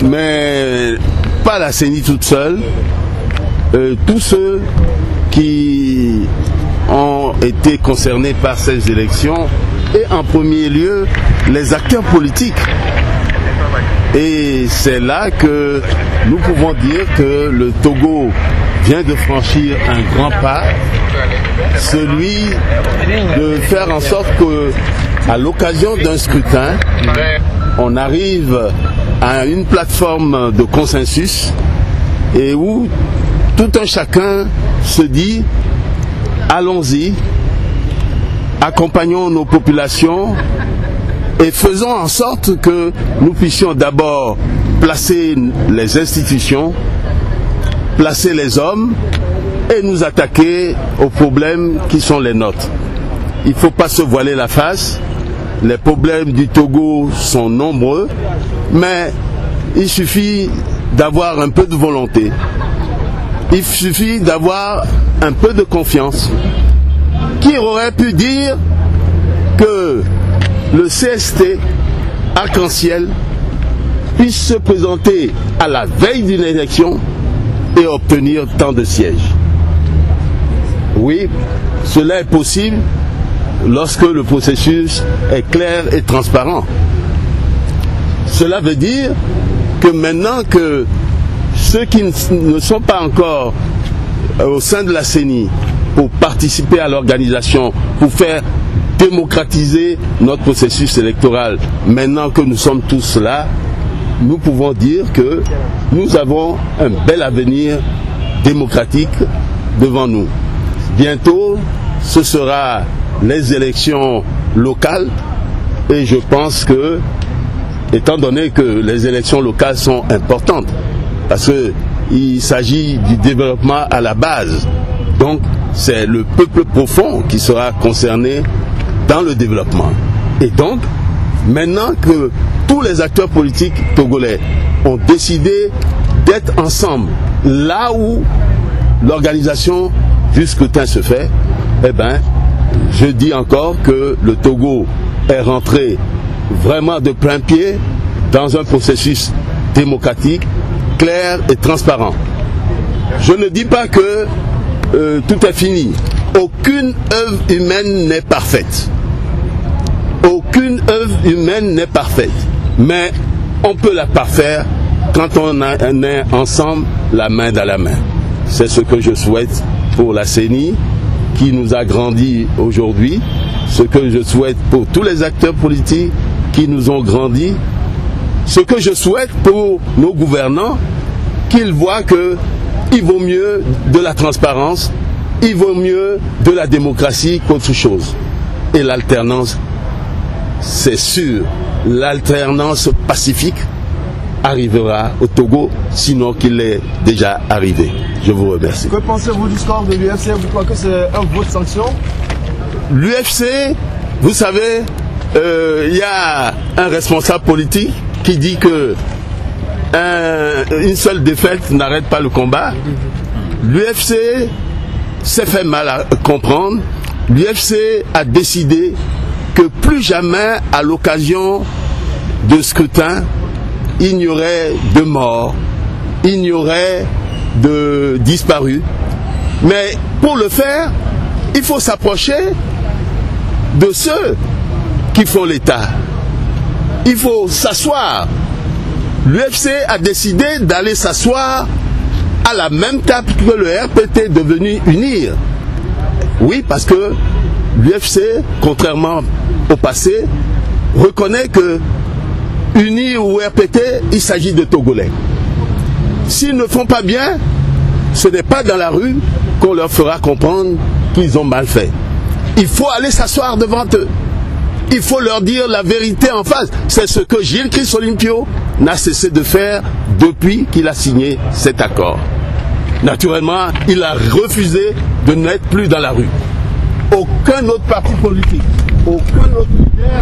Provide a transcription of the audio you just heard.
mais pas la CENI toute seule. Tous ceux qui ont été concernés par ces élections et en premier lieu les acteurs politiques. Et c'est là que nous pouvons dire que le Togo vient de franchir un grand pas, celui de faire en sorte que, à l'occasion d'un scrutin, on arrive à une plateforme de consensus et où tout un chacun se dit allons-y, accompagnons nos populations et faisons en sorte que nous puissions d'abord placer les institutions, placer les hommes et nous attaquer aux problèmes qui sont les nôtres. Il ne faut pas se voiler la face. Les problèmes du Togo sont nombreux, mais il suffit d'avoir un peu de volonté. Il suffit d'avoir un peu de confiance. Qui aurait pu dire que le CST Arc-en-Ciel puisse se présenter à la veille d'une élection et obtenir tant de sièges? Oui, cela est possible lorsque le processus est clair et transparent. Cela veut dire que maintenant que ceux qui ne sont pas encore au sein de la CENI pour participer à l'organisation, pour faire démocratiser notre processus électoral, maintenant que nous sommes tous là, nous pouvons dire que nous avons un bel avenir démocratique devant nous. Bientôt, ce sera les élections locales et je pense que, étant donné que les élections locales sont importantes, parce qu'il s'agit du développement à la base, donc c'est le peuple profond qui sera concerné dans le développement. Et donc, maintenant que tous les acteurs politiques togolais ont décidé d'être ensemble là où l'organisation du scrutin se fait, eh bien, je dis encore que le Togo est rentré vraiment de plein pied dans un processus démocratique, clair et transparent. Je ne dis pas que tout est fini. Aucune œuvre humaine n'est parfaite. Aucune œuvre humaine n'est parfaite. Mais on peut la parfaire quand on est ensemble, la main dans la main. C'est ce que je souhaite pour la CENI, qui nous a grandis aujourd'hui, ce que je souhaite pour tous les acteurs politiques qui nous ont grandis, ce que je souhaite pour nos gouvernants, qu'ils voient qu'il vaut mieux de la transparence, il vaut mieux de la démocratie qu'autre chose. Et l'alternance, c'est sûr, l'alternance pacifique arrivera au Togo, sinon qu'il est déjà arrivé. Je vous remercie. Que pensez-vous du score de l'UFC? Vous croyez que c'est un vote sanction? L'UFC, vous savez, il y a un responsable politique qui dit que une seule défaite n'arrête pas le combat. L'UFC s'est fait mal à comprendre. L'UFC a décidé que plus jamais à l'occasion de scrutin, il n'y aurait de morts, il n'y aurait de disparus. Mais pour le faire, il faut s'approcher de ceux qui font l'État. Il faut s'asseoir. L'UFC a décidé d'aller s'asseoir à la même table que le RPT devenu UNIR. Oui, parce que l'UFC, contrairement au passé, reconnaît que UNIR ou RPT, il s'agit de Togolais. S'ils ne font pas bien, ce n'est pas dans la rue qu'on leur fera comprendre qu'ils ont mal fait. Il faut aller s'asseoir devant eux. Il faut leur dire la vérité en face. C'est ce que Gilles Christ-Olympio n'a cessé de faire depuis qu'il a signé cet accord. Naturellement, il a refusé de n'être plus dans la rue. Aucun autre parti politique, aucun autre leader